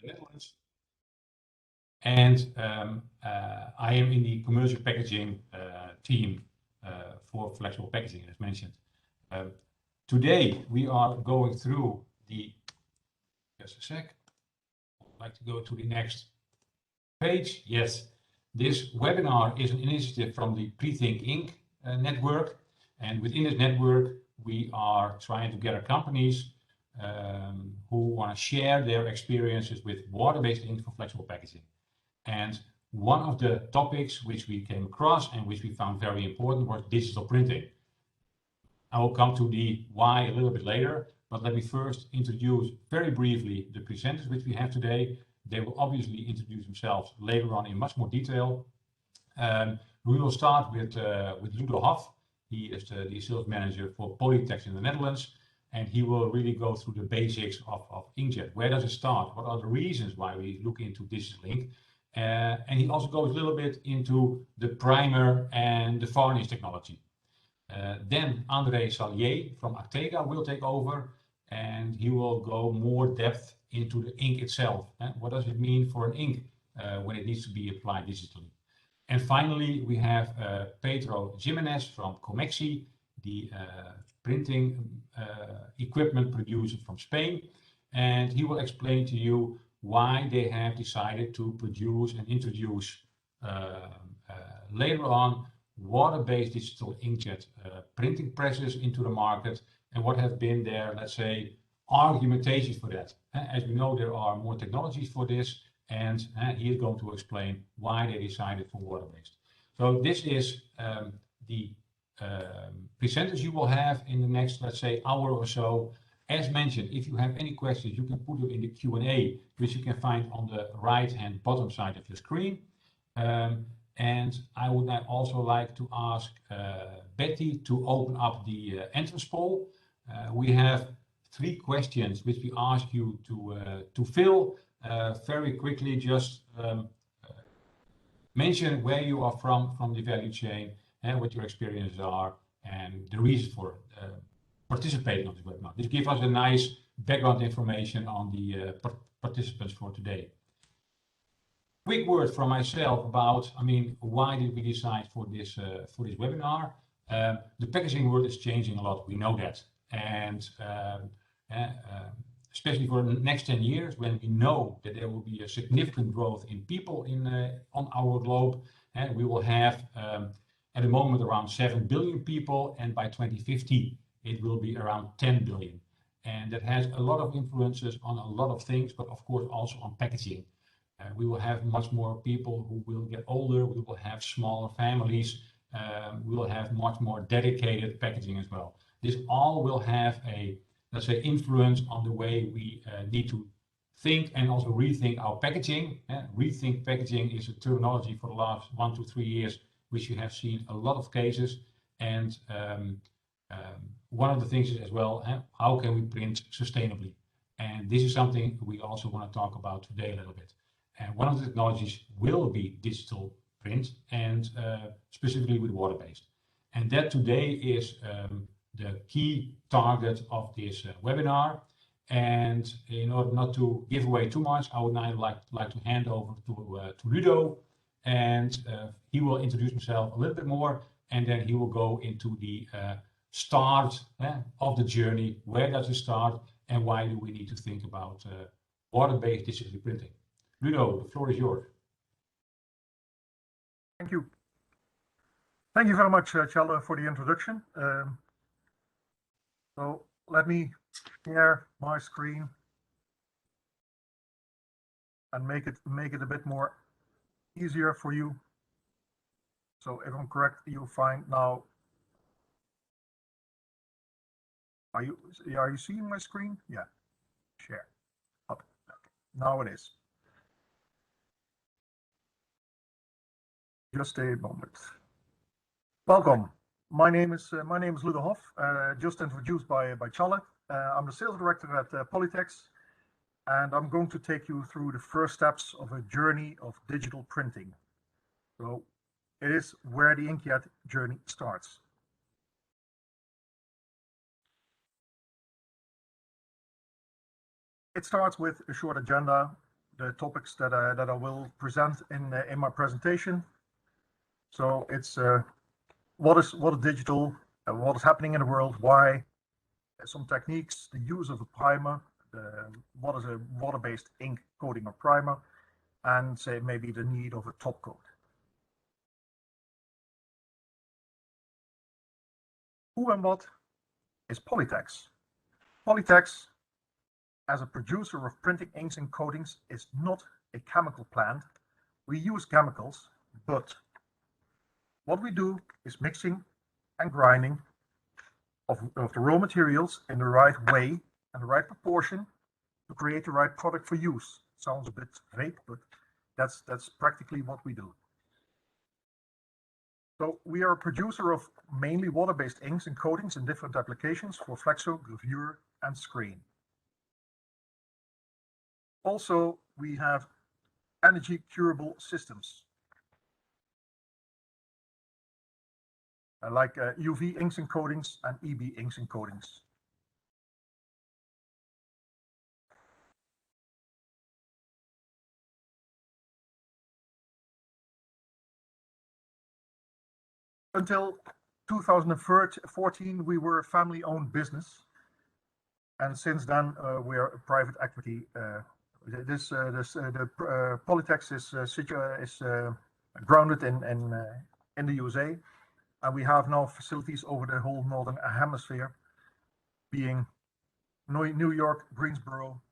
the Netherlands. And I am in the commercial packaging team for flexible packaging, as mentioned. Today we are going through the, just a sec, I'd like to go to the next page. Yes, this webinar is an initiative from the PRETHINK INK network. And within this network, we are trying to gather companies who want to share their experiences with water-based ink for flexible packaging. And one of the topics which we came across and which we found very important was digital printing. I will come to the why a little bit later, but let me first introduce very briefly the presenters which we have today. They will obviously introduce themselves later on in much more detail. We will start with Ludo Hoff. He is the sales manager for Polytex in the Netherlands, and he will really go through the basics of inkjet. Where does it start? What are the reasons why we look into digital ink? And he also goes a little bit into the primer and the varnish technology. Then André Salier from ACTEGA will take over, and he will go more depth into the ink itself. What does it mean for an ink when it needs to be applied digitally? And finally, we have Pedro Jimenez from COMEXI, the printing equipment producer from Spain. And he will explain to you why they have decided to produce and introduce later on water-based digital inkjet printing presses into the market, and what have been their, let's say, argumentations for that. As we know, there are more technologies for this, and he is going to explain why they decided for water-based. So this is the presenters you will have in the next, let's say, hour or so. As mentioned, if you have any questions, you can put them in the Q&A, which you can find on the right-hand bottom side of your screen. And I would also like to ask Betty to open up the entrance poll. We have 3 questions which we ask you to fill. Very quickly, just mention where you are from the value chain and what your experiences are and the reason for participating on this webinar. This gives us a nice background information on the participants for today. Quick word from myself about, why did we decide for this webinar? The packaging world is changing a lot. We know that, and especially for the next 10 years, when we know that there will be a significant growth in people on our globe, and we will have at the moment around 7 billion people, and by 2050 it will be around 10 billion. And that has a lot of influences on a lot of things, but of course also on packaging. We will have much more people who will get older, we will have smaller families, we will have much more dedicated packaging as well. This all will have a, let's say, influence on the way we need to think and also rethink our packaging. Rethink packaging is a terminology for the last 1 to 3 years, which you have seen a lot of cases. And one of the things is as well, how can we print sustainably? And this is something we also want to talk about today a little bit. And one of the technologies will be digital print, and specifically with water-based. And that today is the key target of this webinar. And in order not to give away too much, I would now like to hand over to Ludo, and he will introduce himself a little bit more, and then he will go into the start of the journey. Where does it start, and why do we need to think about water-based digital printing? Ludo, the floor is yours. Thank you. Thank you very much, Charles, for the introduction. So let me share my screen and make it a bit more easier for you. So if I'm correct, you'll find now. Are you seeing my screen? Yeah. Share. Okay. Now it is. Just a moment. Welcome. My name is Ludo Hoff. Just introduced by Charles. I'm the sales director at Polytex, and I'm going to take you through the first steps of a journey of digital printing. So it is where the inkjet journey starts. It starts with a short agenda. the topics that I will present in my presentation. So it's what is digital, what is happening in the world, why, some techniques, the use of a primer, what is a water-based ink coating or primer, and say maybe the need of a top coat. Who and what is Polytex? Polytex, as a producer of printing inks and coatings, is not a chemical plant. We use chemicals, but what we do is mixing and grinding of the raw materials in the right way and the right proportion to create the right product for use. Sounds a bit vague, but that's practically what we do. So we are a producer of mainly water-based inks and coatings in different applications for flexo, gravure, and screen. Also, we have energy curable systems like UV inks and coatings and EB inks and coatings. Until 2014, we were a family-owned business, and since then we are a private equity. Polytex is grounded in the USA, and we have now facilities over the whole northern hemisphere, being New York, Greensboro,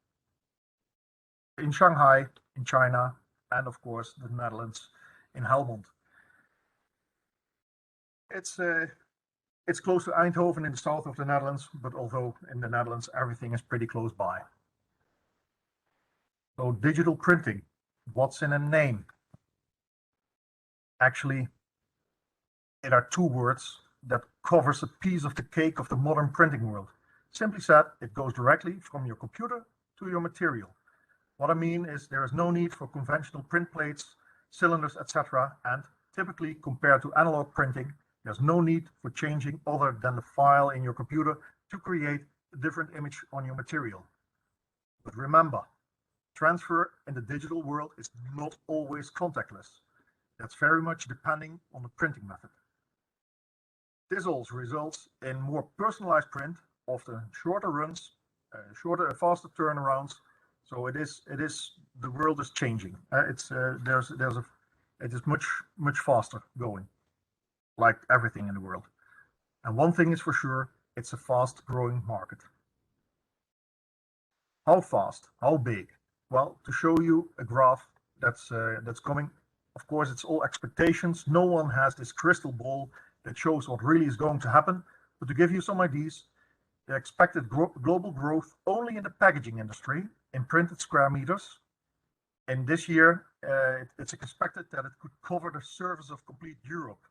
in Shanghai, in China, and of course the Netherlands, in Helmond. It's close to Eindhoven in the south of the Netherlands, but although in the Netherlands everything is pretty close by. So digital printing, what's in a name? Actually, it are two words that covers a piece of the cake of the modern printing world. Simply said, it goes directly from your computer to your material. What I mean is there is no need for conventional print plates, cylinders, etc. And typically compared to analog printing, there's no need for changing other than the file in your computer to create a different image on your material. But remember, transfer in the digital world is not always contactless. That's very much depending on the printing method. This also results in more personalized print, often shorter runs, faster turnarounds. So it is the world is changing. It is much faster going, like everything in the world. And one thing is for sure, it's a fast growing market. How fast? How big? Well, to show you a graph that's coming, of course, it's all expectations. No one has this crystal ball that shows what really is going to happen. But to give you some ideas, the expected global growth only in the packaging industry in printed square meters. And this year, it's expected that it could cover the surface of complete Europe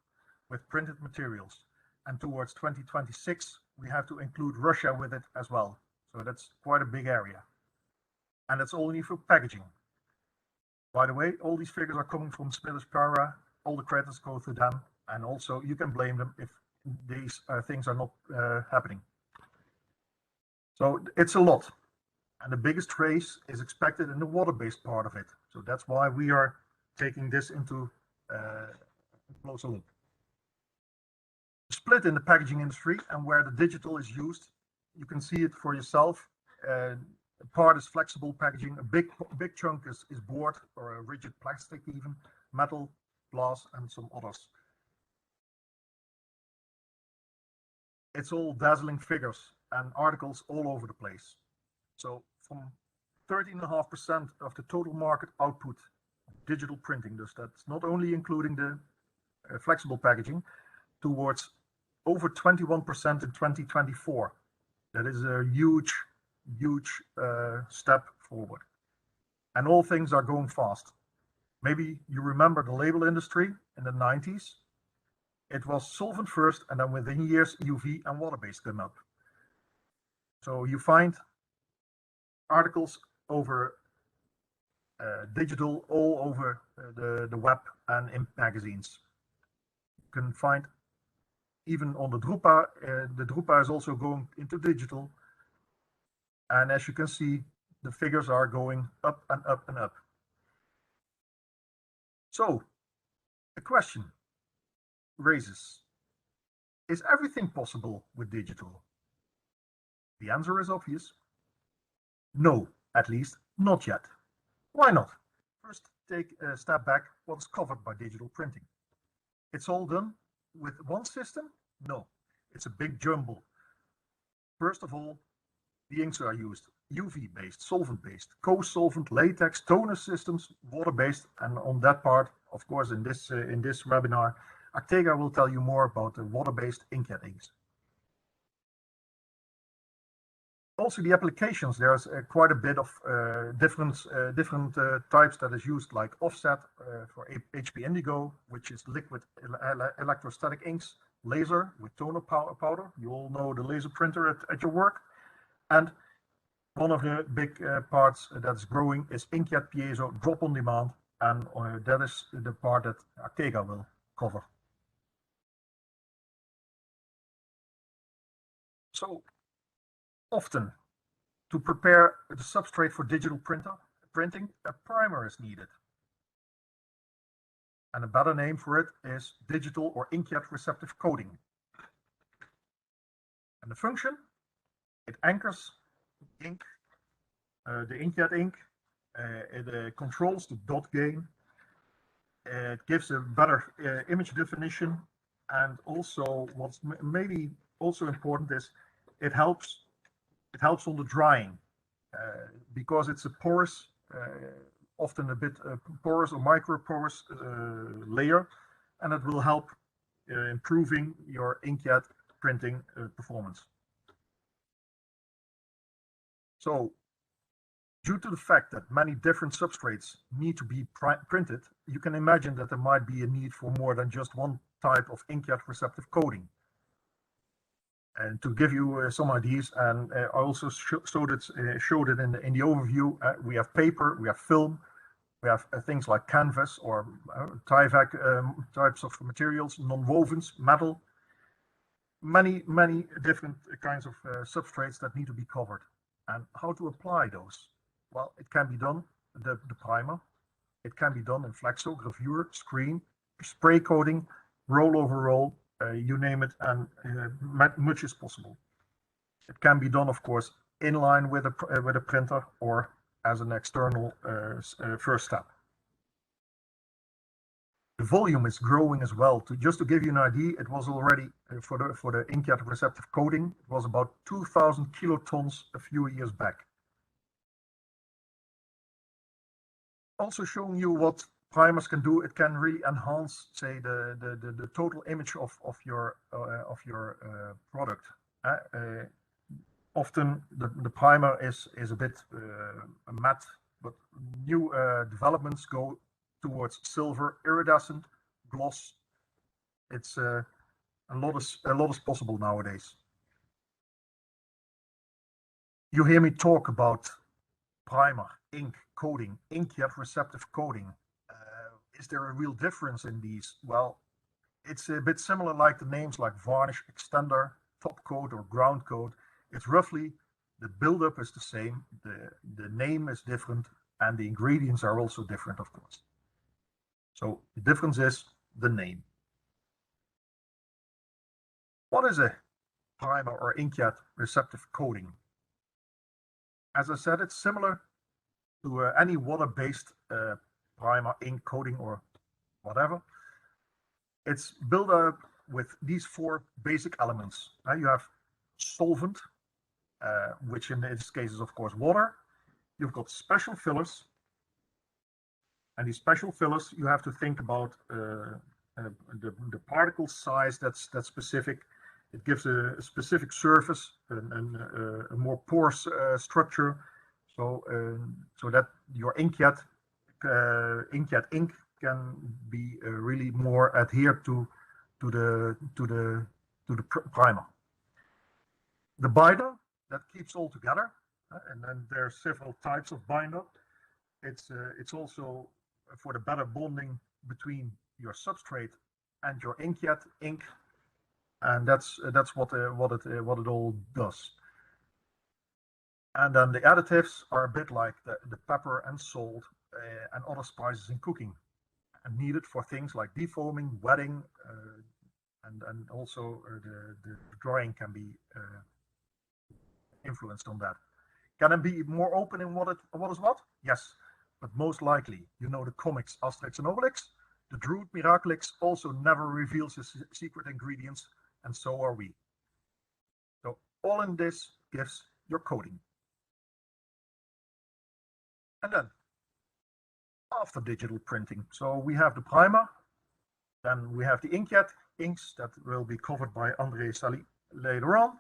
with printed materials. And towards 2026, we have to include Russia with it as well. So that's quite a big area. And that's only for packaging. By the way, all these figures are coming from Smithers Para. All the credits go to them. And also, you can blame them if these things are not happening. So it's a lot. And the biggest race is expected in the water-based part of it. So that's why we are taking this into a closer look. Split in the packaging industry and where the digital is used, you can see it for yourself. A part is flexible packaging, a big chunk is board or a rigid plastic even, metal, glass, and some others. It's all dazzling figures and articles all over the place. So from 13.5% of the total market output digital printing, thus that's not only including the flexible packaging, towards over 21% in 2024. That is a huge step forward. And all things are going fast. Maybe you remember the label industry in the 90s. It was solvent first, and then within years, UV and water-based came up. So you find articles over digital all over the web and in magazines. You can find even on the Drupa is also going into digital. And as you can see, the figures are going up and up and up. So the question raises, is everything possible with digital? The answer is obvious. No, at least not yet. Why not? First, take a step back. What's covered by digital printing? It's all done with one system? No, it's a big jumble. First of all, the inks are used UV-based, solvent-based, co-solvent, latex, toner systems, water-based, and on that part, of course, in this webinar, ACTEGA will tell you more about the water-based inkjet inks. Also, the applications, there's quite a bit of different types that is used, like offset for HP Indigo, which is liquid electrostatic inks, laser with toner powder. You all know the laser printer at your work. And one of the big parts that's growing is inkjet piezo drop on demand, and that is the part that ACTEGA will cover. So often, to prepare the substrate for digital printing, a primer is needed. And a better name for it is digital or inkjet receptive coating. And the function, it anchors ink, the inkjet ink, it controls the dot gain, it gives a better image definition, and also what's maybe also important is it helps on the drying because it's a porous, often a bit porous or microporous layer, and it will help improving your inkjet printing performance. So, due to the fact that many different substrates need to be printed, you can imagine that there might be a need for more than just one type of inkjet receptive coating. And to give you some ideas, and I also showed it in the overview, we have paper, we have film, we have things like canvas or Tyvek types of materials, non-wovens, metal, many different kinds of substrates that need to be covered. And how to apply those? Well, it can be done, the primer, it can be done in flexo, gravure, screen, spray coating, roll over roll, you name it, and much is possible. It can be done, of course, in line with a printer or as an external first step. The volume is growing as well. Just to give you an idea, it was already for the inkjet receptive coating, it was about 2,000 kilotons a few years back. Also showing you what primers can do. It can really enhance, say, the total image of your product. Often the primer is a bit matte, but new developments go towards silver, iridescent, gloss. It's a lot is possible nowadays. You hear me talk about primer, ink, coating, inkjet receptive coating. Is there a real difference in these? Well, it's a bit similar like the names like varnish, extender, top coat, or ground coat. It's roughly, the buildup is the same, the name is different, and the ingredients are also different, of course. So the difference is the name. What is a primer or inkjet receptive coating? As I said, it's similar to any water-based primer, ink, coating, or whatever. It's built up with these four basic elements. You have solvent, which in this case is of course water. You've got special fillers, and these special fillers you have to think about the particle size that's specific. It gives a specific surface and a more porous structure, so that your inkjet ink can be really more adhered to the primer. The binder that keeps all together, and then there are several types of binder. It's also for the better bonding between your substrate and your inkjet ink, and that's what it all does. And then the additives are a bit like the pepper and salt and other spices in cooking. and needed for things like defoaming, wetting, and also the drying can be influenced on that. Can it be more open in what is what? Yes, but most likely, you know the comics Asterix and Obelix. The Druid Miraculix also never reveals his secret ingredients, and so are we. So all in this gives your coating. And then, after digital printing, so we have the primer, then we have the inkjet inks that will be covered by André Sally later on.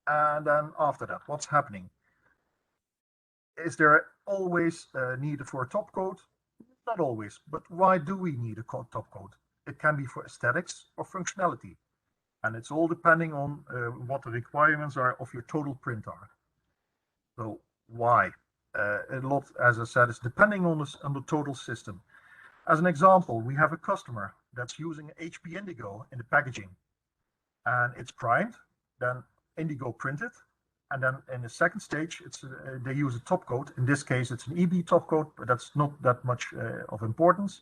And then after that, what's happening? Is there always a need for a top coat? Not always, but why do we need a top coat? It can be for aesthetics or functionality. And it's all depending on what the requirements are of your total print are. So why? A lot, as I said, is depending on the total system. As an example, we have a customer that's using HP Indigo in the packaging, and it's primed, then Indigo printed, and then in the second stage, they use a top coat. In this case, it's an EB top coat, but that's not that much of importance.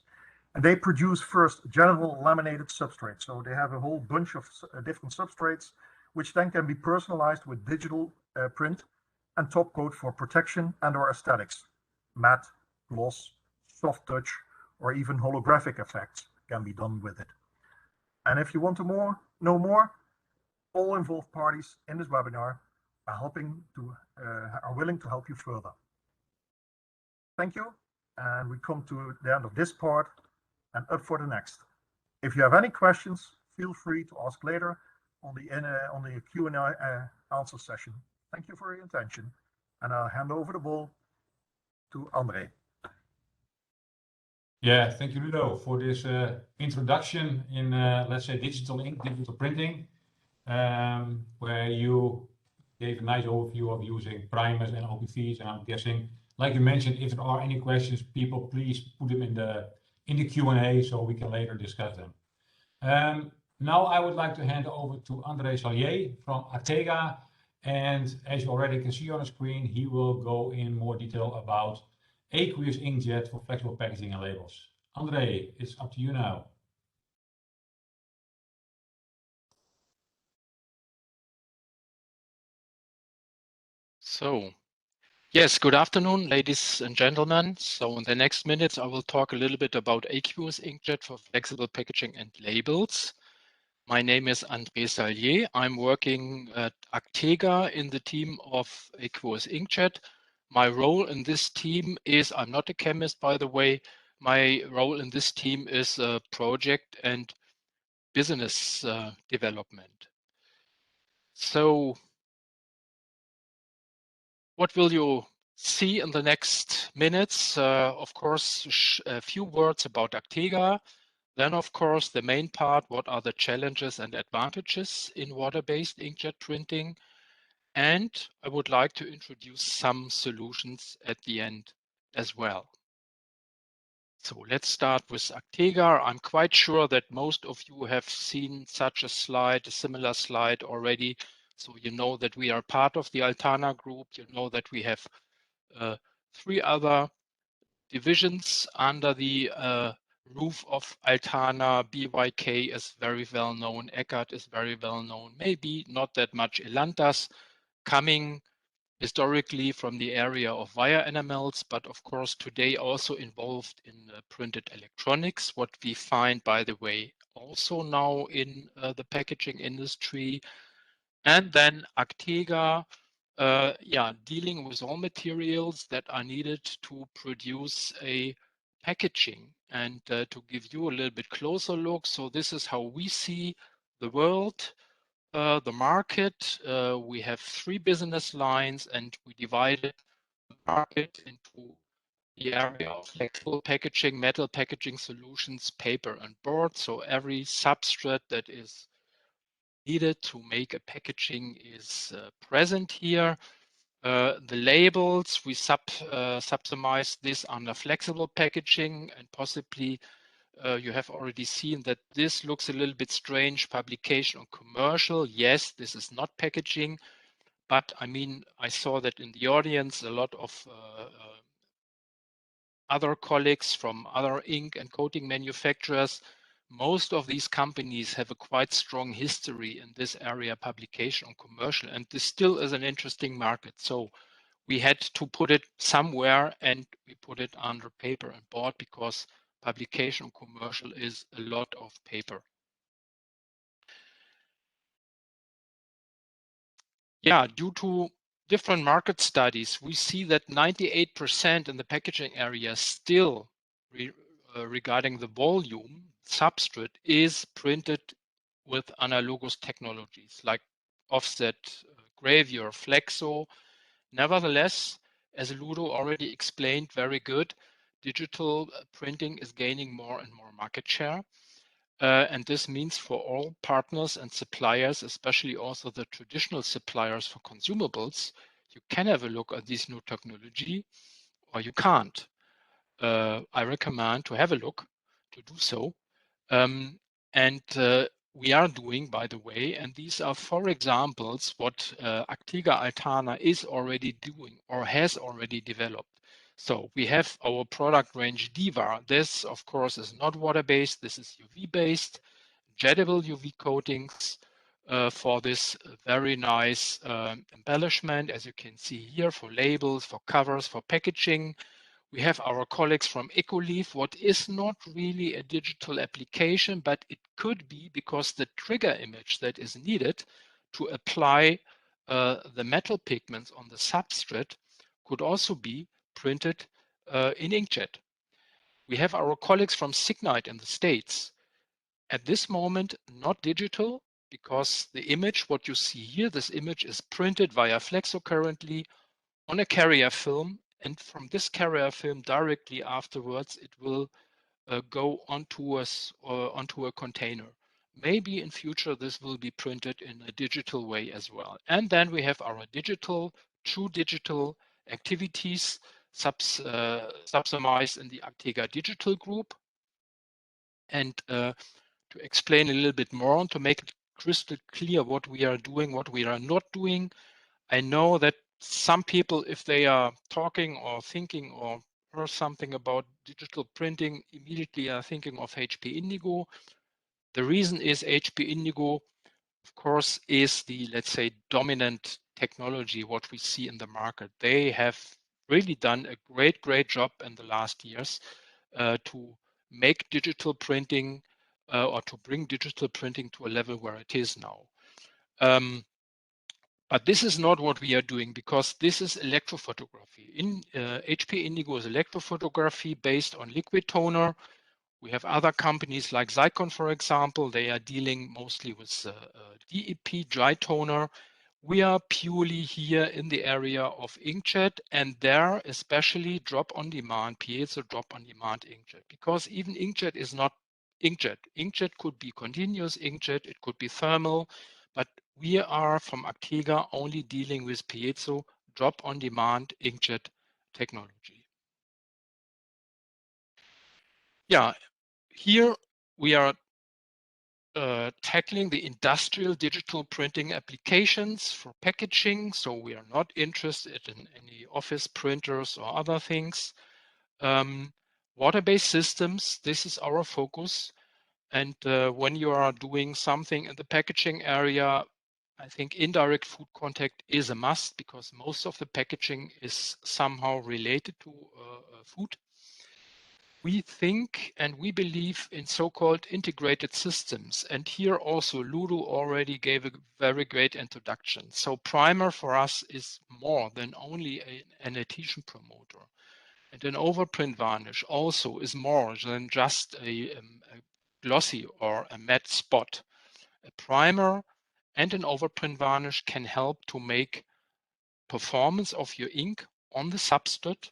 And they produce first general laminated substrates. So they have a whole bunch of different substrates, which then can be personalized with digital print and top coat for protection and or aesthetics. Matte, gloss, soft touch, or even holographic effects can be done with it. And if you want to know more, all involved parties in this webinar are willing to help you further. Thank you, and we come to the end of this part and up for the next. If you have any questions, feel free to ask later on the Q&A answer session. Thank you for your attention, and I'll hand over the ball to André. Yeah, thank you, Ludo, for this introduction in, let's say, digital ink, digital printing, where you gave a nice overview of using primers and OPVs. And I'm guessing, like you mentioned, if there are any questions, people please put them in the Q&A so we can later discuss them. Now I would like to hand over to André Salier from ACTEGA. And as you already can see on the screen, he will go in more detail about aqueous inkjet for flexible packaging and labels. André, it's up to you now. So, yes, good afternoon, ladies and gentlemen. So in the next minutes, I will talk a little bit about aqueous inkjet for flexible packaging and labels. My name is André Salier. I'm working at ACTEGA in the team of aqueous inkjet. My role in this team is, I'm not a chemist, by the way. My role in this team is project and business development. So what will you see in the next minutes? Of course, a few words about ACTEGA. Then, of course, the main part, what are the challenges and advantages in water-based inkjet printing? And I would like to introduce some solutions at the end as well. So let's start with ACTEGA. I'm quite sure that most of you have seen such a slide, a similar slide already. So you know that we are part of the Altana group. You know that we have 3 other divisions under the roof of Altana. BYK is very well known. Eckert is very well known. Maybe not that much Elantas, coming historically from the area of wire enamels, but of course today also involved in printed electronics, what we find, by the way, also now in the packaging industry. And then ACTEGA, dealing with all materials that are needed to produce a packaging. And to give you a little bit closer look, so this is how we see the world, the market. We have 3 business lines, and we divided the market into the area of flexible packaging, metal packaging solutions, paper and board. So every substrate that is needed to make a packaging is present here. The labels, we subsumize this under flexible packaging, and possibly you have already seen that this looks a little bit strange, publication or commercial. Yes, this is not packaging, but I mean, I saw that in the audience, a lot of other colleagues from other ink and coating manufacturers, most of these companies have a quite strong history in this area, publication and commercial, and this still is an interesting market. So we had to put it somewhere, and we put it under paper and board because publication and commercial is a lot of paper. Yeah, due to different market studies, we see that 98% in the packaging area still regarding the volume substrate is printed with analogous technologies like offset, gravure, flexo. Nevertheless, as Ludo already explained very good, digital printing is gaining more and more market share. And this means for all partners and suppliers, especially also the traditional suppliers for consumables, you can have a look at this new technology or you can't. I recommend to have a look to do so. We are doing, by the way, and these are, for examples, what ACTEGA Altana is already doing or has already developed. So we have our product range Diva. This, of course, is not water-based. This is UV-based, jettable UV coatings for this very nice embellishment, as you can see here, for labels, for covers, for packaging. We have our colleagues from EcoLeaf, what is not really a digital application, but it could be because the trigger image that is needed to apply the metal pigments on the substrate could also be printed in inkjet. We have our colleagues from Signite in the States. At this moment, not digital, because the image, what you see here, this image is printed via Flexo currently on a carrier film, and from this carrier film directly afterwards, it will go onto a container. Maybe in future, this will be printed in a digital way as well. And then we have our digital, true digital activities subsumized in the ACTEGA digital group. And to explain a little bit more and to make it crystal clear what we are doing, what we are not doing, I know that some people, if they are talking or thinking or heard something about digital printing, immediately are thinking of HP Indigo. The reason is HP Indigo, of course, is the, let's say, dominant technology, what we see in the market. They have really done a great job in the last years to make digital printing or to bring digital printing to a level where it is now. But this is not what we are doing because this is electrophotography. HP Indigo is electrophotography based on liquid toner. We have other companies like Zycon, for example. They are dealing mostly with DEP, dry toner. We are purely here in the area of inkjet, and there especially drop-on-demand, piezo drop-on-demand inkjet, because even inkjet is not inkjet. Inkjet could be continuous inkjet, it could be thermal, but we are from ACTEGA only dealing with piezo drop-on-demand inkjet technology. Yeah, here we are tackling the industrial digital printing applications for packaging. So we are not interested in any office printers or other things. Water-based systems, this is our focus. And when you are doing something in the packaging area, I think indirect food contact is a must because most of the packaging is somehow related to food. We think and we believe in so-called integrated systems. And here also Ludo already gave a very great introduction. So primer for us is more than only an adhesion promoter. And an overprint varnish also is more than just a glossy or a matte spot. A primer and an overprint varnish can help to make performance of your ink on the substrate,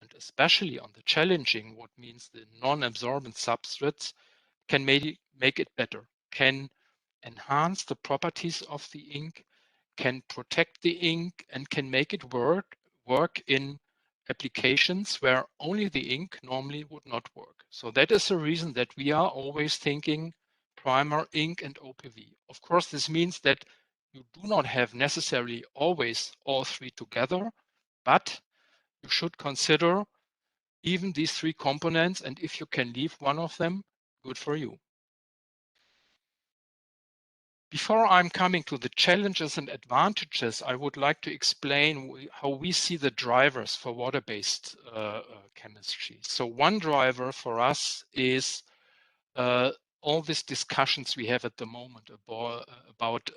and especially on the challenging, what means the non-absorbent substrates, can make it better, can enhance the properties of the ink, can protect the ink, and can make it work in applications where only the ink normally would not work. So that is the reason that we are always thinking primer, ink, and OPV. Of course, this means that you do not have necessarily always all three together, but you should consider even these three components, and if you can leave one of them, good for you. Before I'm coming to the challenges and advantages, I would like to explain how we see the drivers for water-based chemistry. So one driver for us is all these discussions we have at the moment about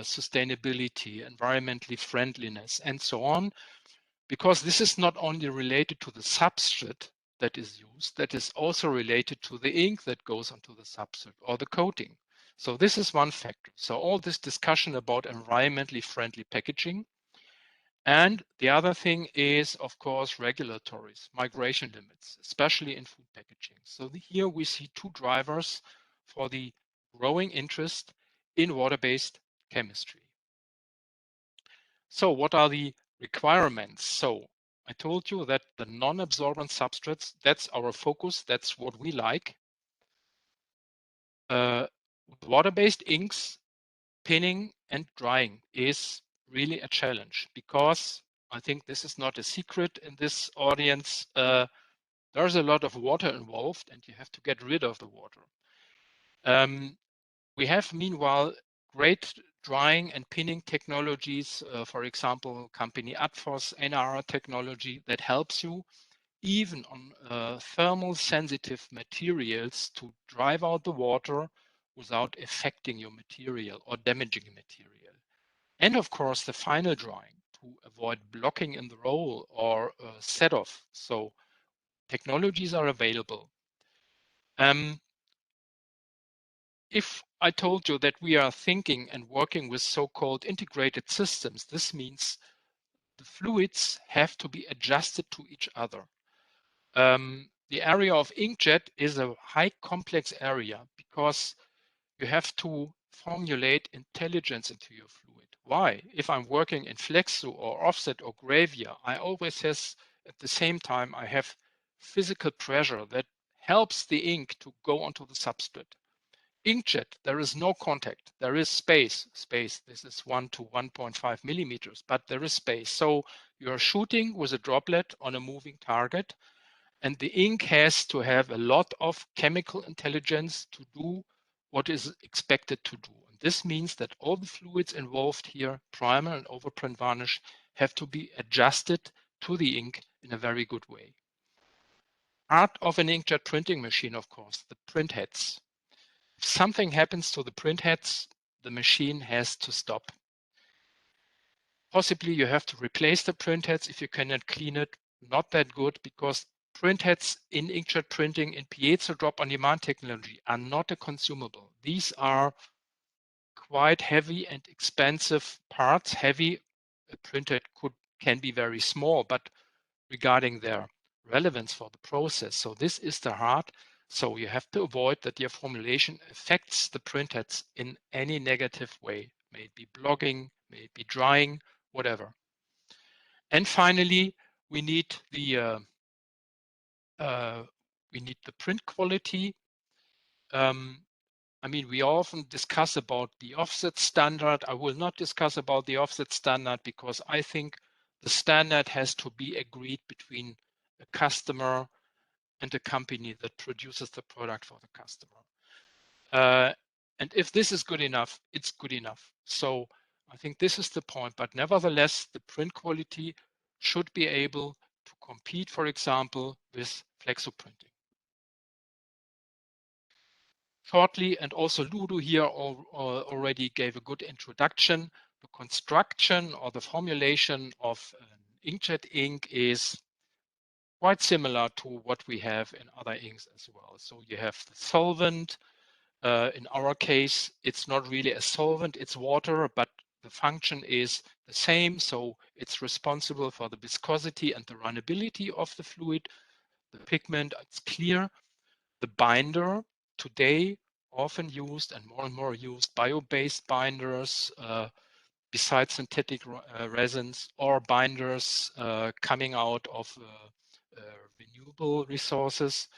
sustainability, environmentally friendliness, and so on, because this is not only related to the substrate that is used, that is also related to the ink that goes onto the substrate or the coating. So this is one factor. So all this discussion about environmentally friendly packaging. And the other thing is, of course, regulatories, migration limits, especially in food packaging. So here we see two drivers for the growing interest in water-based chemistry. So what are the requirements? So I told you that the non-absorbent substrates, that's our focus, that's what we like. Water-based inks, pinning and drying is really a challenge, because I think this is not a secret in this audience. There's a lot of water involved and you have to get rid of the water. We have meanwhile great drying and pinning technologies, for example, company Adfors NR technology that helps you even on thermal sensitive materials to drive out the water without affecting your material or damaging your material. And of course, the final drying to avoid blocking in the roll or set off. So technologies are available. If I told you that we are thinking and working with so-called integrated systems, this means the fluids have to be adjusted to each other. The area of inkjet is a high complex area because you have to formulate intelligence into your fluid. Why? If I'm working in flexo or offset or gravure, I always have, at the same time, I have physical pressure that helps the ink to go onto the substrate. Inkjet, there is no contact. There is space. This is 1 to 1.5 millimeters, but there is space. So you're shooting with a droplet on a moving target, and the ink has to have a lot of chemical intelligence to do what is expected to do. And this means that all the fluids involved here, primer and overprint varnish, have to be adjusted to the ink in a very good way. Part of an inkjet printing machine, of course, the print heads. If something happens to the print heads, the machine has to stop. Possibly you have to replace the print heads if you cannot clean it. Not that good, because print heads in inkjet printing in piezo drop on demand technology are not a consumable. These are quite heavy and expensive parts. Heavy, a printhead can be very small, but regarding their relevance for the process. So this is the heart. So you have to avoid that your formulation affects the printheads in any negative way. May it be blogging, may it be drying, whatever. And finally, we need the print quality. I mean, we often discuss about the offset standard. I will not discuss about the offset standard because I think the standard has to be agreed between a customer and a company that produces the product for the customer. And if this is good enough, it's good enough. So I think this is the point. But nevertheless, the print quality should be able to compete, for example, with flexo printing. Shortly, and also Ludo here already gave a good introduction. The construction or the formulation of an inkjet ink is quite similar to what we have in other inks as well. So you have the solvent. In our case, it's not really a solvent, it's water, but the function is the same. So it's responsible for the viscosity and the runnability of the fluid. The pigment, it's clear. The binder, today often used and more used bio-based binders, besides synthetic resins, or binders coming out of renewable resources.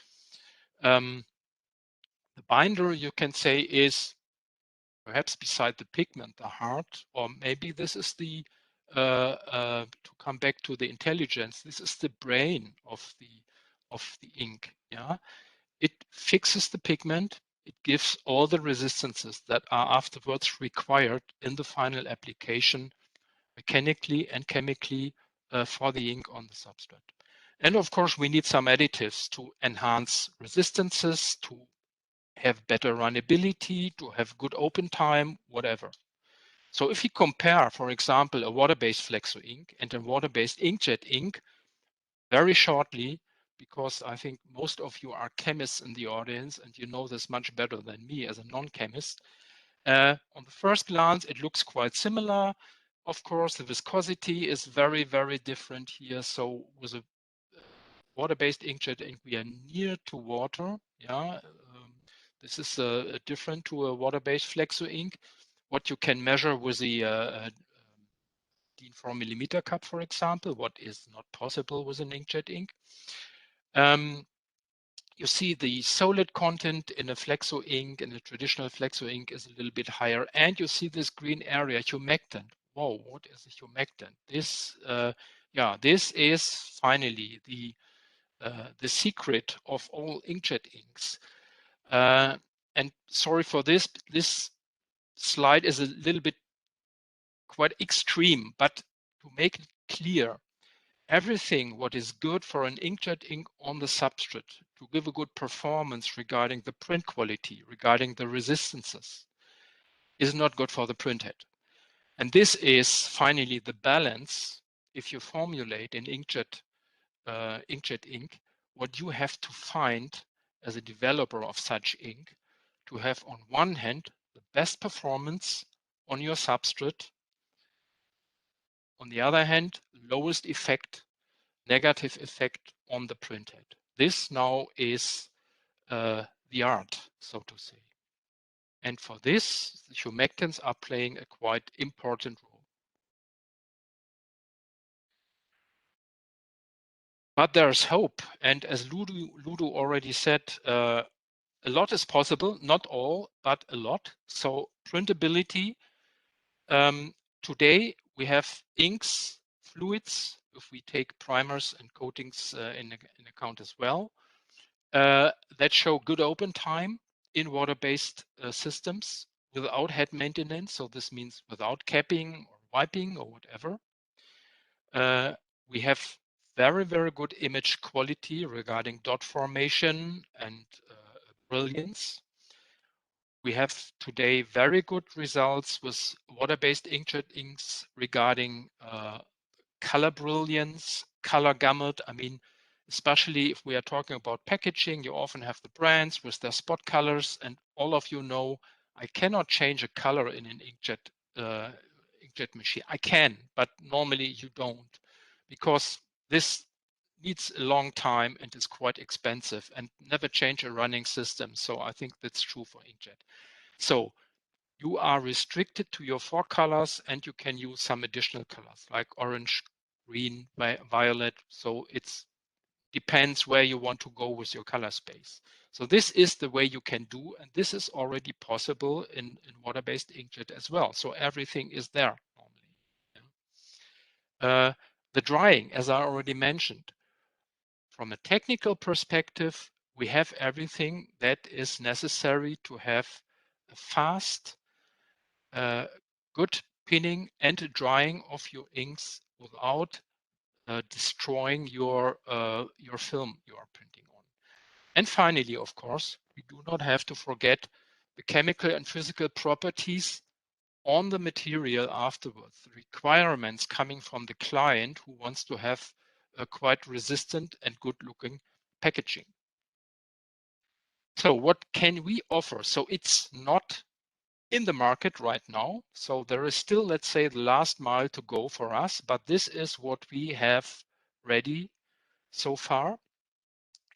The binder, you can say, is perhaps beside the pigment, the heart, or maybe this is the, to come back to the intelligence, this is the brain of the of the ink. Yeah, it fixes the pigment. It gives all the resistances that are afterwards required in the final application, mechanically and chemically, for the ink on the substrate. And of course, we need some additives to enhance resistances, to have better runnability, to have good open time, whatever. So if you compare, for example, a water-based flexo ink and a water-based inkjet ink, very shortly, because I think most of you are chemists in the audience and you know this much better than me as a non-chemist. On the first glance, it looks quite similar. Of course, the viscosity is very, very different here. So with a water-based inkjet ink, we are near to water. Yeah, this is different to a water-based flexo ink. What you can measure with the DIN 4mm cup, for example, what is not possible with an inkjet ink. You see the solid content in a flexo ink, in a traditional flexo ink, is a little bit higher. And you see this green area, humectant. Whoa, what is a humectant? This, this is finally the secret of all inkjet inks. And sorry for this. This slide is a little bit quite extreme, but to make it clear, everything what is good for an inkjet ink on the substrate to give a good performance regarding the print quality, regarding the resistances, is not good for the printhead. And this is finally the balance. If you formulate an inkjet ink, what you have to find as a developer of such ink to have on one hand the best performance on your substrate, on the other hand lowest effect, negative effect on the printhead. This now is the art, so to say. And for this, the humectants are playing a quite important role. But there's hope. And as Ludo already said, a lot is possible, not all, but a lot. So printability, today we have inks, fluids, if we take primers and coatings in account as well, that show good open time in water-based systems without head maintenance. So this means without capping or wiping or whatever. We have very, very good image quality regarding dot formation and brilliance. We have today very good results with water-based inkjet inks regarding color brilliance, color gamut. I mean, especially if we are talking about packaging, you often have the brands with their spot colors, and all of you know I cannot change a color in an inkjet machine. I can, but normally you don't, because this needs a long time and is quite expensive and never change a running system. So I think that's true for inkjet. So you are restricted to your 4 colors and you can use some additional colors like orange, green, violet. So it depends where you want to go with your color space. So this is the way you can do, and this is already possible in water-based inkjet as well. So everything is there normally. Yeah. The drying, as I already mentioned, from a technical perspective, we have everything that is necessary to have a fast, good pinning and drying of your inks without destroying your film you are printing on. And finally, of course, we do not have to forget the chemical and physical properties on the material afterwards, the requirements coming from the client who wants to have a quite resistant and good looking packaging. So what can we offer? So it's not in the market right now. So there is still, let's say, the last mile to go for us, but this is what we have ready so far.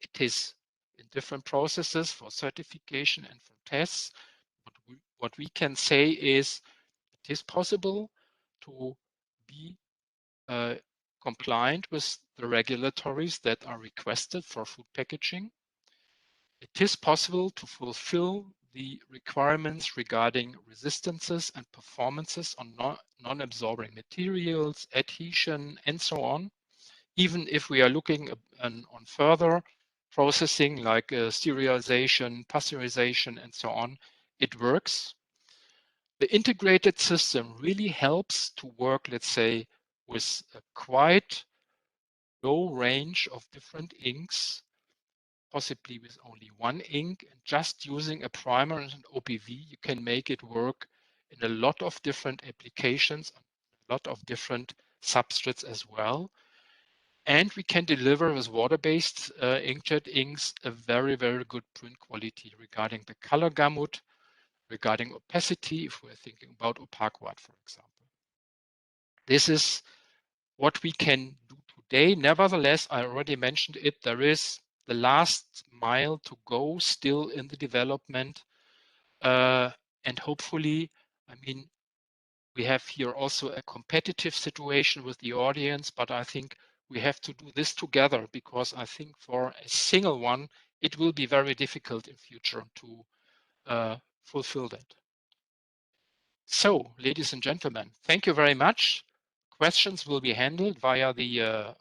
It is in different processes for certification and for tests. What we can say is it is possible to be compliant with the regulatories that are requested for food packaging. It is possible to fulfill the requirements regarding resistances and performances on non-absorbing materials, adhesion, and so on. Even if we are looking on further, processing like serialization, pasteurization, and so on, it works. The integrated system really helps to work, let's say, with a quite low range of different inks, possibly with only one ink, and just using a primer and an OPV, you can make it work in a lot of different applications, a lot of different substrates as well. And we can deliver with water-based inkjet inks a very, very good print quality regarding the color gamut, regarding opacity, if we're thinking about opaque white, for example. This is what we can do today. Nevertheless, I already mentioned it, there is the last mile to go still in the development. And hopefully, I mean, we have here also a competitive situation with the audience, but I think we have to do this together, because I think for a single one, it will be very difficult in future to fulfill that. So, ladies and gentlemen, thank you very much. Questions will be handled via the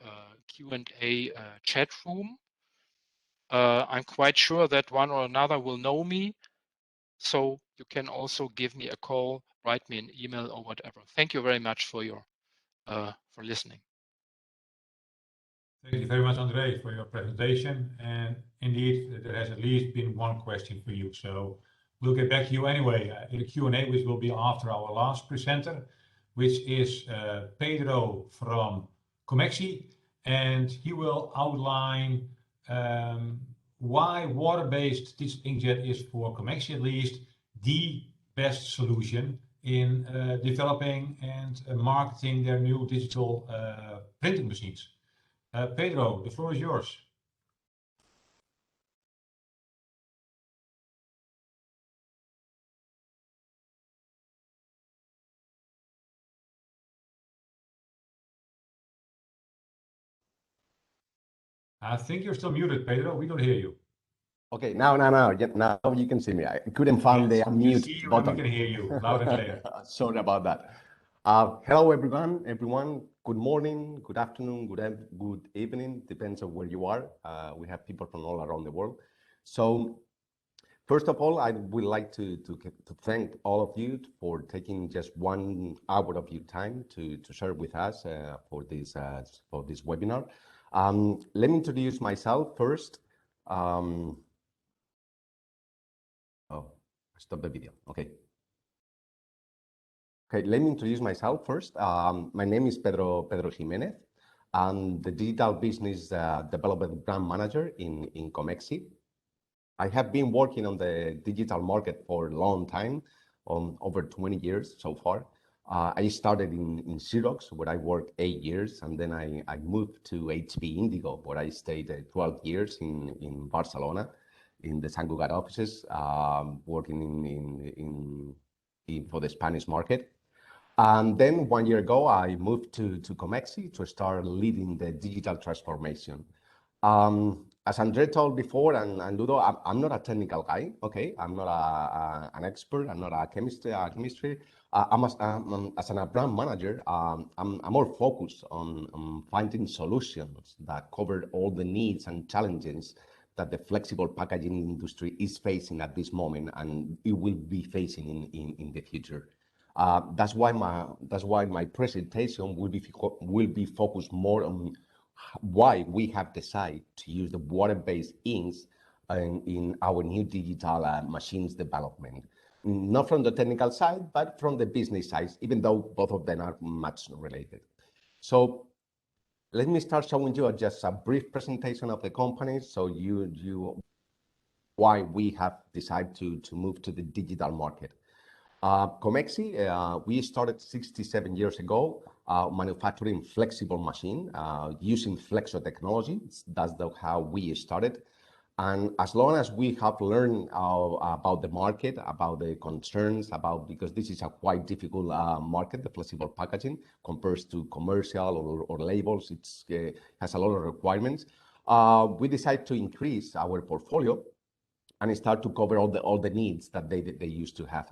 Q&A chat room. I'm quite sure that one or another will know me, so you can also give me a call, write me an email or whatever. Thank you very much for listening. Thank you very much, Andre, for your presentation. And indeed, there has at least been one question for you. So we'll get back to you anyway in the Q&A, which will be after our last presenter, which is Pedro from COMEXI. And he will outline why water-based digital inkjet is, for COMEXI at least, the best solution in developing and marketing their new digital printing machines. Pedro, the floor is yours. I think you're still muted, Pedro. We don't hear you. Okay, now you can see me. I couldn't find the unmute button. We can hear you loud and clear. Sorry about that. Hello, everyone. Good morning, good afternoon, good evening. Depends on where you are. We have people from all around the world. So, first of all, I would like to thank all of you for taking just 1 hour of your time to share with us for this webinar. Let me introduce myself first. Stop the video. Okay, let me introduce myself first. My name is Pedro Jimenez. I'm the digital business development brand manager in COMEXI. I have been working on the digital market for a long time, over 20 years so far. I started in Xerox, where I worked 8 years, and then I moved to HP Indigo, where I stayed 12 years in Barcelona, in the Sant Cugat offices, working for the Spanish market. And then 1 year ago, I moved to COMEXI to start leading the digital transformation. As Andre told before, and Ludo, I'm not a technical guy, okay? I'm not an expert, I'm not a chemistry. As a brand manager, I'm more focused on finding solutions that cover all the needs and challenges that the flexible packaging industry is facing at this moment, and it will be facing in the future. That's why my presentation will be focused more on why we have decided to use the water-based inks in our new digital machines development. Not from the technical side, but from the business side, even though both of them are much related. So let me start showing you just a brief presentation of the company, so why we have decided to move to the digital market. COMEXI, we started 67 years ago manufacturing flexible machine using flexo technology. That's how we started. And as long as we have learned about the market, about the concerns, because this is a quite difficult market, the flexible packaging, compared to commercial or labels, it has a lot of requirements. We decided to increase our portfolio and start to cover all the needs that they used to have.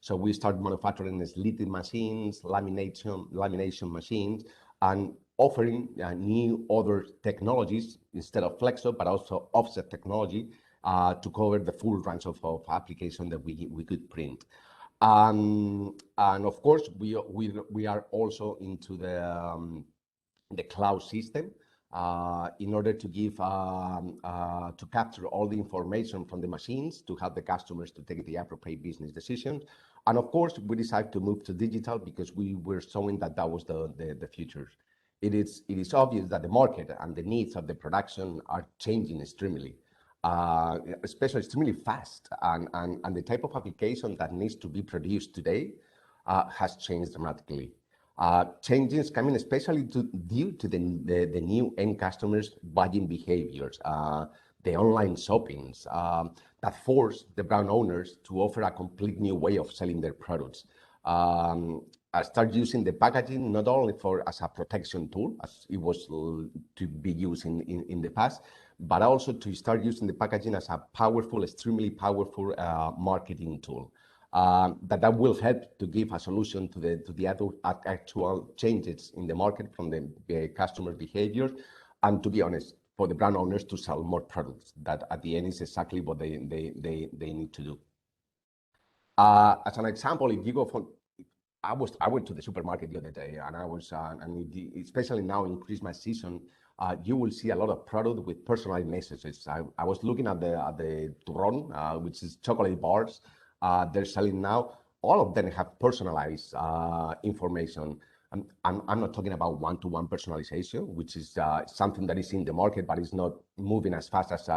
So we started manufacturing slitting machines, lamination machines, and offering new other technologies instead of flexo, but also offset technology to cover the full range of application that we could print. And of course, we are also into the cloud system in order to give to capture all the information from the machines to help the customers to take the appropriate business decisions. And of course, we decided to move to digital because we were showing that that was the future. It is obvious that the market and the needs of the production are changing extremely, especially extremely fast, and the type of application that needs to be produced today has changed dramatically. Changes coming especially due to the new end customers' buying behaviors, the online shoppings that force the brand owners to offer a complete new way of selling their products. Start using the packaging not only as a protection tool, as it was to be used in the past, but also to start using the packaging as a powerful, extremely powerful marketing tool. That will help to give a solution to the actual changes in the market from the customer behavior, and to be honest, for the brand owners to sell more products. That at the end is exactly what they need to do. As an example, if you go from, I went to the supermarket the other day, and I was, especially now in Christmas season, you will see a lot of product with personalized messages. I was looking at the turrón, which is chocolate bars. They're selling now. All of them have personalized information. I'm not talking about one-to-one personalization, which is something that is in the market, but it's not moving as fast as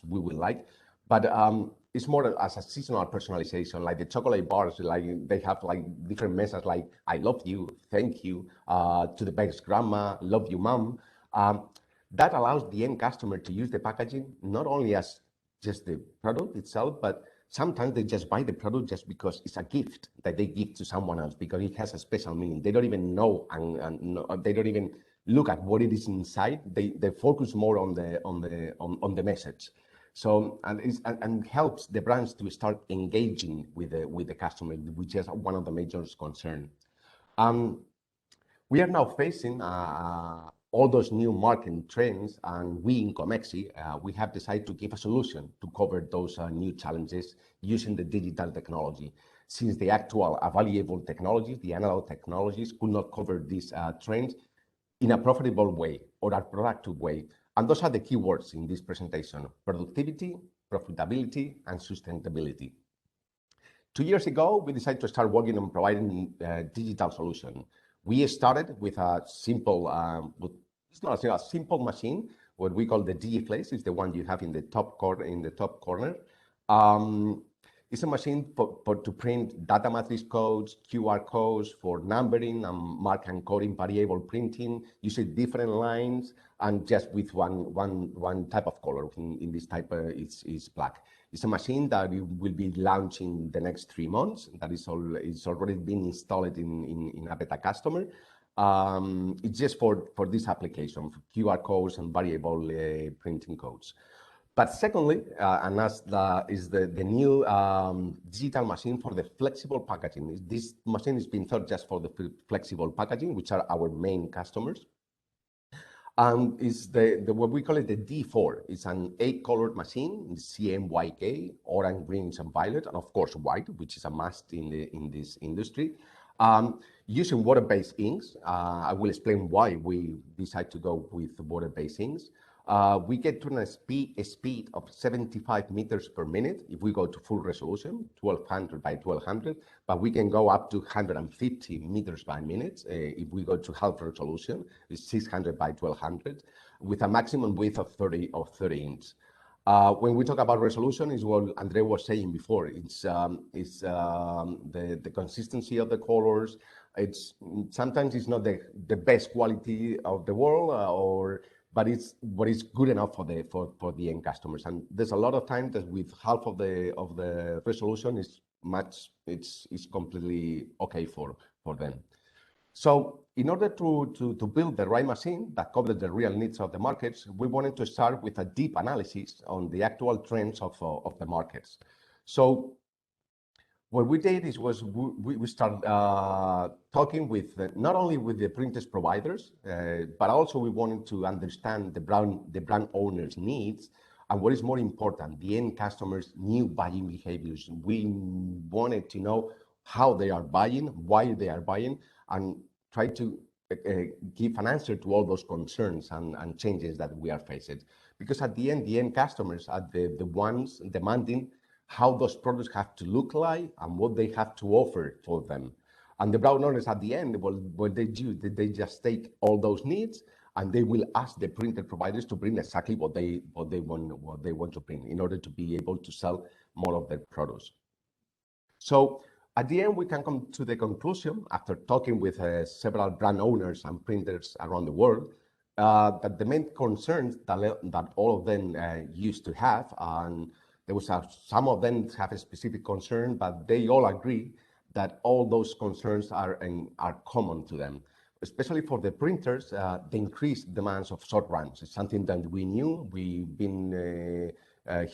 we would like. But it's more as a seasonal personalization, like the chocolate bars, like they have like different messages like "I love you," "Thank you," to the best grandma, "Love you, mom." That allows the end customer to use the packaging not only as just the product itself, but sometimes they just buy the product just because it's a gift that they give to someone else because it has a special meaning. They don't even know, and they don't even look at what it is inside. They focus more on the message. So and helps the brands to start engaging with the customer, which is one of the major concerns. We are now facing all those new marketing trends, and we in COMEXI, we have decided to give a solution to cover those new challenges using the digital technology. Since the actual available technologies, the analog technologies, could not cover these trends in a profitable way or a productive way. And those are the key words in this presentation: productivity, profitability, and sustainability. 2 years ago, we decided to start working on providing digital solution. We started with a simple, it's not a simple machine, what we call the DigiFlace, is the one you have in the top corner. It's a machine to print data matrix codes, QR codes for numbering and mark and coding, variable printing, using different lines, and just with one type of color. In this type, it's black. It's a machine that we will be launching the next 3 months. That is it's already been installed in a beta customer. It's just for this application, for QR codes and variable printing codes. But secondly, and as is the new digital machine for the flexible packaging. This machine is being thought just for the flexible packaging, which are our main customers. Is what we call it the D4. It's an 8-colored machine, CMYK, orange, greens, and violet, and of course white, which is a must in this industry. Using water-based inks. I will explain why we decide to go with water-based inks. We get to a speed of 75 meters per minute if we go to full resolution, 1200 by 1200, but we can go up to 150 meters by minute if we go to half resolution, it's 600 by 1200, with a maximum width of 30 inches. When we talk about resolution, is what Andre was saying before. It's the consistency of the colors. Sometimes it's not the best quality of the world, but it's what is good enough for the end customers. And there's a lot of times that with half of the resolution it's completely okay for them. So in order to build the right machine that covers the real needs of the markets, we wanted to start with a deep analysis on the actual trends of the markets. So what we did is we started talking with not only with the printers providers, but also we wanted to understand the brand owners' needs, and what is more important, the end customers' new buying behaviors. We wanted to know how they are buying, why they are buying, and try to give an answer to all those concerns and changes that we are facing. Because at the end customers are the ones demanding how those products have to look like and what they have to offer for them. And the brand owners at the end, what they do, they just take all those needs and they will ask the printer providers to print exactly what they want to print in order to be able to sell more of their products. So at the end, we can come to the conclusion, after talking with several brand owners and printers around the world, that the main concerns that all of them used to have, and there was some of them have a specific concern, but they all agree that all those concerns are common to them. Especially for the printers, the increased demands of short runs is something that we knew. We've been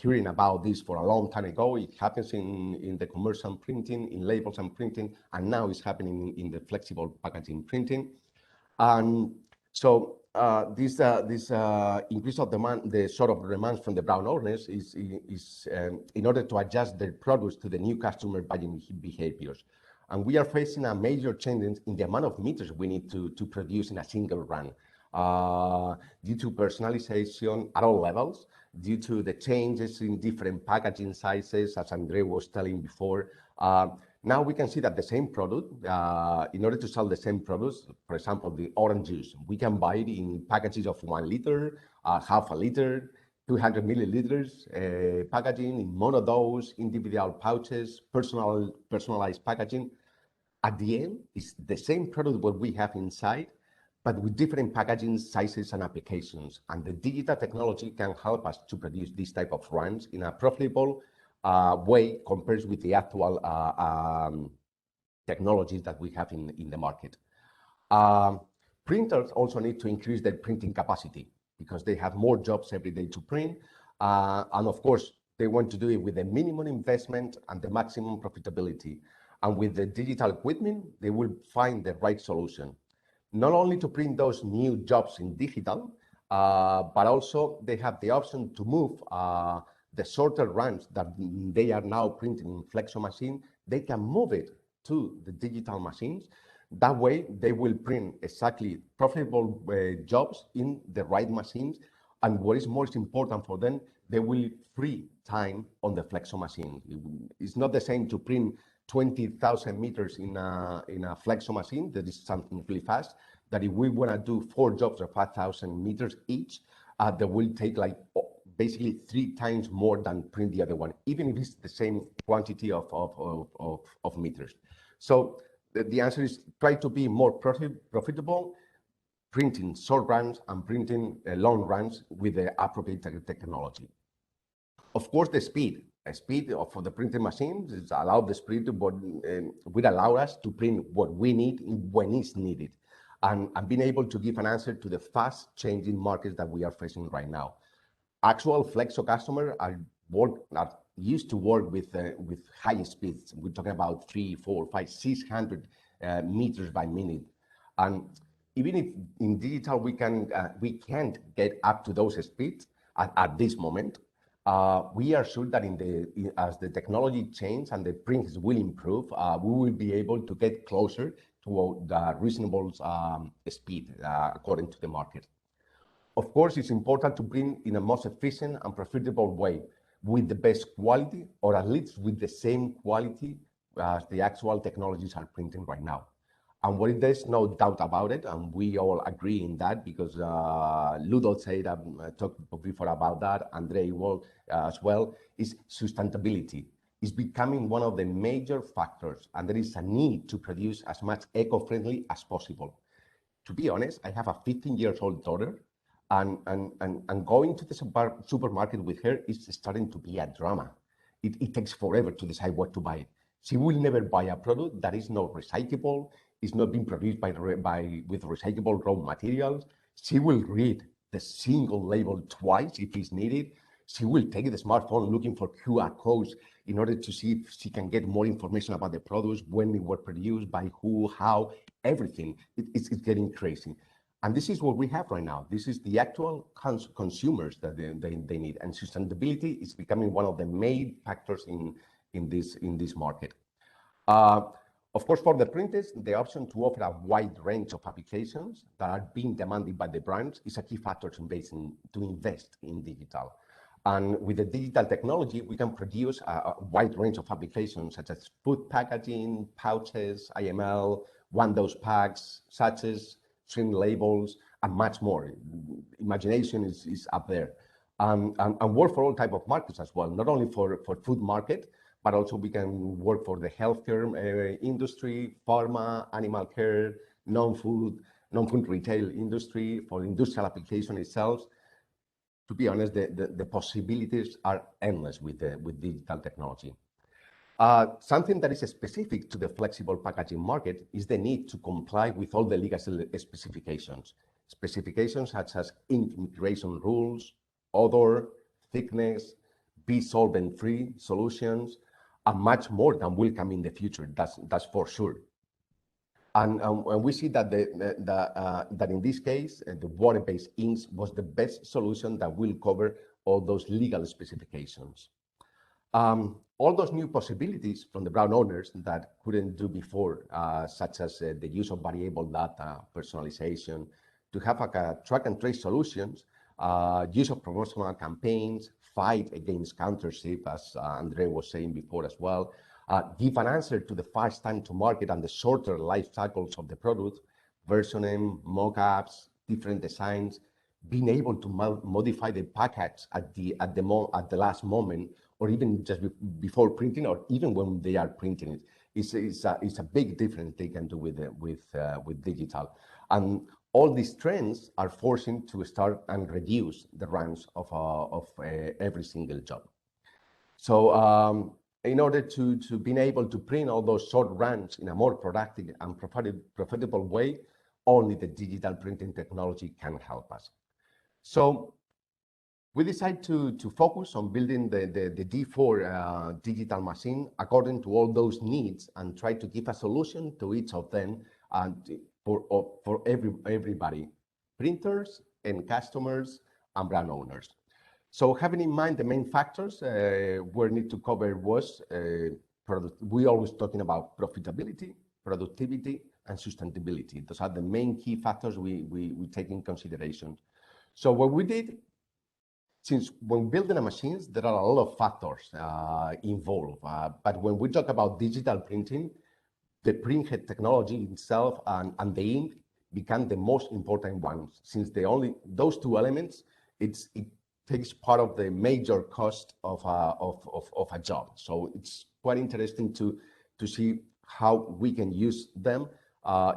hearing about this for a long time ago. It happens in the commercial printing, in labels and printing, and now it's happening in the flexible packaging printing. And so this increase of demand, the sort of demands from the brand owners is in order to adjust their products to the new customer buying behaviors. And we are facing a major change in the amount of meters we need to produce in a single run due to personalization at all levels, due to the changes in different packaging sizes, as Andre was telling before. Now we can see that the same product, in order to sell the same products, for example, the orange juice, we can buy it in packages of 1 liter, half a liter, 200 milliliters packaging, in monodose, individual pouches, personalized packaging. At the end, it's the same product what we have inside, but with different packaging sizes and applications. And the digital technology can help us to produce this type of runs in a profitable way compared with the actual technologies that we have in the market. Printers also need to increase their printing capacity because they have more jobs every day to print. And of course, they want to do it with the minimum investment and the maximum profitability. And with the digital equipment, they will find the right solution. Not only to print those new jobs in digital, but also they have the option to move the shorter runs that they are now printing in flexo machine. They can move it to the digital machines. That way, they will print exactly profitable jobs in the right machines. And what is most important for them, they will free time on the flexo machine. It's not the same to print 20,000 meters in a flexo machine. That is something really fast. That if we want to do 4 jobs of 5,000 meters each, that will take like basically 3 times more than print the other one, even if it's the same quantity of meters. So the answer is try to be more profitable, printing short runs and printing long runs with the appropriate technology. Of course, the speed for the printing machines is allow the speed to would allow us to print what we need when it's needed, and being able to give an answer to the fast changing markets that we are facing right now. Actual flexo customers are used to work with high speeds. We're talking about 3, 4, 5, 600 meters by minute, and even if in digital we can't get up to those speeds at this moment. We are sure that as the technology changes and the prints will improve, we will be able to get closer to the reasonable speed according to the market. Of course, it's important to print in a most efficient and profitable way with the best quality, or at least with the same quality as the actual technologies are printing right now. And there's no doubt about it, and we all agree in that because Ludo said, talked before about that, Andre will as well, is sustainability. It's becoming one of the major factors, and there is a need to produce as much eco-friendly as possible. To be honest, I have a 15-year-old daughter, and going to the supermarket with her is starting to be a drama. It takes forever to decide what to buy. She will never buy a product that is not recyclable, is not being produced with recyclable raw materials. She will read the single label twice if it's needed. She will take the smartphone looking for QR codes in order to see if she can get more information about the products, when they were produced, by who, how, everything. It's getting crazy. And this is what we have right now. This is the actual consumers that they need. And sustainability is becoming one of the main factors in this market. Of course, for the printers, the option to offer a wide range of applications that are being demanded by the brands is a key factor to invest in digital. And with the digital technology, we can produce a wide range of applications such as food packaging, pouches, IML, one-dose packs, sachets, string labels, and much more. Imagination is up there. And work for all type of markets as well, not only for food market, but also we can work for the healthcare industry, pharma, animal care, non-food retail industry, for industrial application itself. To be honest, the possibilities are endless with digital technology. Something that is specific to the flexible packaging market is the need to comply with all the legal specifications. Specifications such as ink migration rules, odor, thickness, be solvent-free solutions, and much more than will come in the future. That's for sure. And we see that that in this case, the water-based inks was the best solution that will cover all those legal specifications. All those new possibilities from the brand owners that couldn't do before, such as the use of variable data, personalization, to have a track and trace solutions, use of promotional campaigns, fight against counterfeit, as Andre was saying before as well, give an answer to the fast time to market and the shorter life cycles of the product, versioning, mock-ups, different designs, being able to modify the package at the last moment, or even just before printing, or even when they are printing it. It's a big difference they can do with digital. And all these trends are forcing to start and reduce the runs of every single job. So in order to being able to print all those short runs in a more productive and profitable way, only the digital printing technology can help us. So we decided to focus on building the D4 digital machine according to all those needs and try to give a solution to each of them and for everybody, printers and customers and brand owners. So having in mind the main factors we need to cover was, we always talking about profitability, productivity, and sustainability. Those are the main key factors we take in consideration. So what we did, since when building a machine, there are a lot of factors involved. But when we talk about digital printing, the printhead technology itself and the ink become the most important ones, since those two elements, it takes part of the major cost of a job. So it's quite interesting to see how we can use them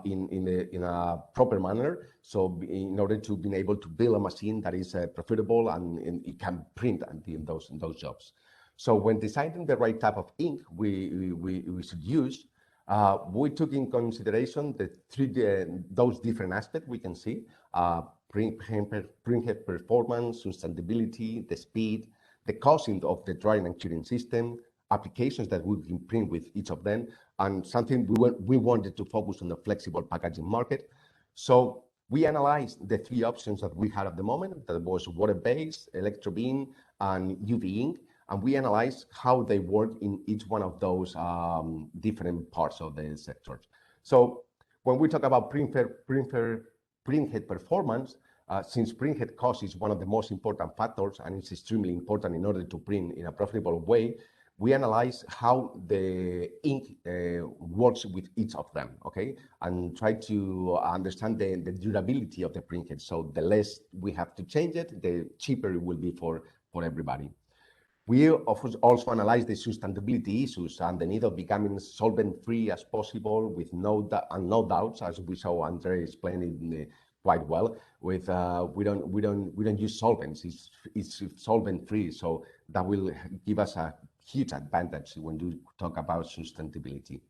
in a proper manner. So in order to be able to build a machine that is profitable and it can print in those jobs. So when deciding the right type of ink we should use, we took in consideration those different aspects we can see, printhead performance, sustainability, the speed, the costing of the drying and curing system, applications that we can print with each of them, and something we wanted to focus on the flexible packaging market. So we analyzed the three options that we had at the moment, that was water-based, electrobeam, and UV ink, and we analyzed how they work in each one of those different parts of the sectors. So when we talk about printhead performance, since printhead cost is one of the most important factors and it's extremely important in order to print in a profitable way, we analyze how the ink works with each of them, okay? And try to understand the durability of the printhead. So the less we have to change it, the cheaper it will be for everybody. We also analyze the sustainability issues and the need of becoming solvent-free as possible with no doubts, as we saw Andre explain it quite well. With we don't use solvents; it's solvent-free, so that will give us a huge advantage when you talk about sustainability.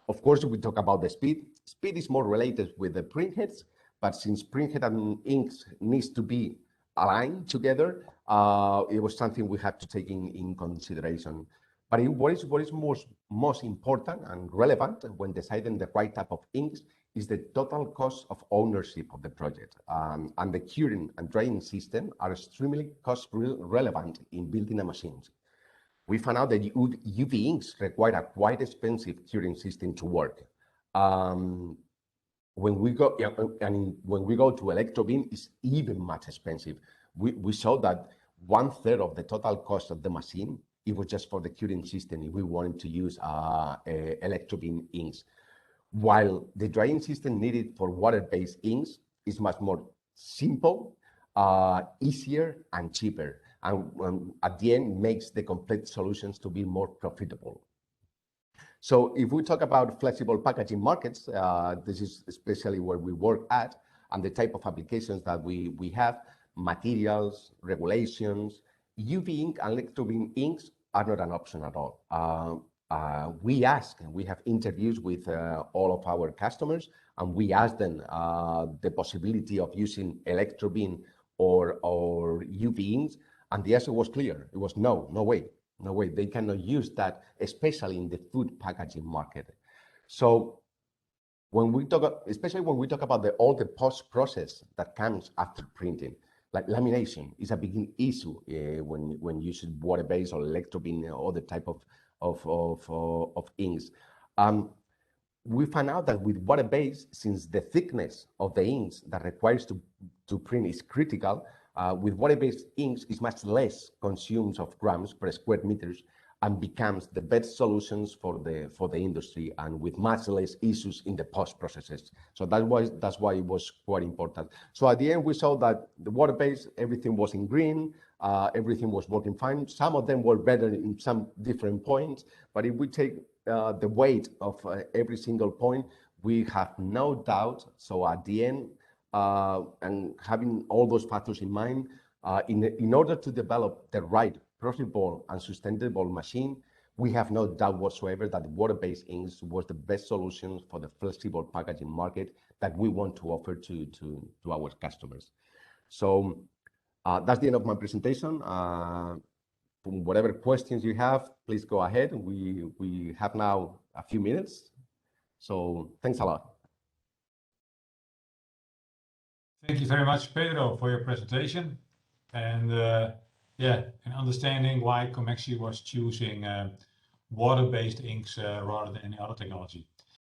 Of course, we talk about the speed. Speed is more related with the printheads, but since printhead and inks needs to be aligned together, it was something we had to take in consideration. But what is most important and relevant when deciding the right type of inks is the total cost of ownership of the project. And the curing and drying system are extremely cost relevant in building a machine. We found out that UV inks require a quite expensive curing system to work. When we go to electrobeam, it's even much expensive. We saw that 1/3 of the total cost of the machine, it was just for the curing system if we wanted to use electrobeam inks. While the drying system needed for water-based inks is much more simple, easier, and cheaper. And at the end, makes the complete solutions to be more profitable. So if we talk about flexible packaging markets, this is especially where we work at, and the type of applications that we have, materials, regulations, UV ink and electrobeam inks are not an option at all. We ask, and we have interviews with all of our customers, and we ask them the possibility of using electrobeam or UV inks, and the answer was clear. It was no way. No way, they cannot use that, especially in the food packaging market. So when we talk, especially when we talk about all the post-process that comes after printing, like lamination is a big issue when you use water-based or electrobeam or other type of inks. We found out that with water-based, since the thickness of the inks that requires to print is critical, with water-based inks is much less consumed of grams per square meters and becomes the best solutions for the industry and with much less issues in the post processes. So that's why it was quite important. So at the end we saw that the water-based, everything was in green, everything was working fine. Some of them were better in some different points, but if we take the weight of every single point, we have no doubt. So at the end, and having all those factors in mind, in order to develop the right profitable and sustainable machine, we have no doubt whatsoever that water-based inks was the best solution for the flexible packaging market that we want to offer to our customers. So that's the end of my presentation. Whatever questions you have, please go ahead. We have now a few minutes. So thanks a lot. Thank you very much, Pedro, for your presentation, and and understanding why COMEXI was choosing water-based inks rather than any other technology.